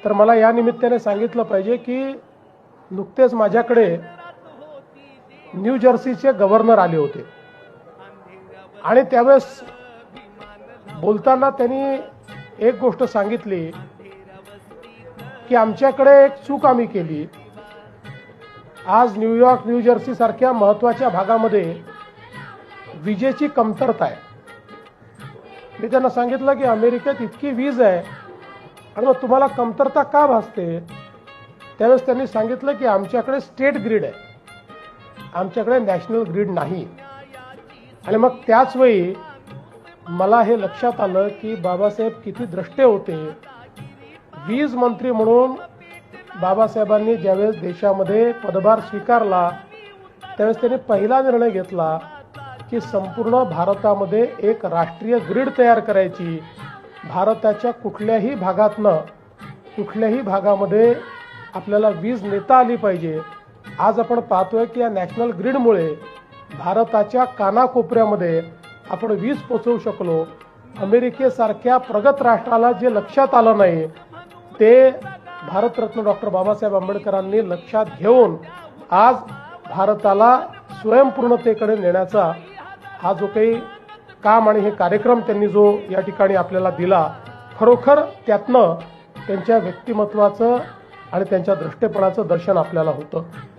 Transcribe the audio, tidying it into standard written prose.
तर मला या निमित्ताने सांगितलं पाहिजे की नुकतेच माझ्याकडे न्यू जर्सीचे गव्हर्नर आले होते आणि त्यावेळेस बोलताना त्यांनी एक गोष्ट सांगितली की आमच्याकडे एक चूक आम्ही केली। आज न्यूयॉर्क न्यू जर्सी सारख्या महत्त्वाच्या भागामध्ये विजेची कमतरता आहे। मी त्यांना सांगितलं की अमेरिकेत इतकी वीज आहे आणि मग तुम्हाला कमतरता का भासते। त्यावेळेस त्यांनी सांगितलं की आमच्याकडे स्टेट ग्रीड आहे, आमच्याकडे नॅशनल ग्रीड नाही। आणि मग त्याच वेळी मला हे लक्षात आलं की बाबासाहेब किती द्रष्टे होते। वीज मंत्री म्हणून बाबासाहेबांनी ज्यावेळेस देशामध्ये पदभार स्वीकारला त्यावेळेस त्यांनी पहिला निर्णय घेतला की संपूर्ण भारतामध्ये एक राष्ट्रीय ग्रीड तयार करायची। भारताच्या कुठल्याही भागामध्ये आपल्याला वीज नेता आली पाहिजे। आज आपण पाहतोय की या नॅशनल ग्रीडमुळे भारताच्या कानाकोपऱ्यामध्ये आपण वीज पोहोचवू शकलो। अमेरिकेसारख्या प्रगत राष्ट्राला जे लक्षात आलं नाही ते भारतरत्न डॉक्टर बाबासाहेब आंबेडकरांनी लक्षात घेऊन आज भारताला स्वयंपूर्णतेकडे नेण्याचा हा जो काही काम आणि हे कार्यक्रम त्यांनी जो या ठिकाणी आपल्याला दिला, खरोखर त्यातनं त्यांच्या व्यक्तिमत्वाचं आणि त्यांच्या दृष्टेपणाचं दर्शन आपल्याला होतं।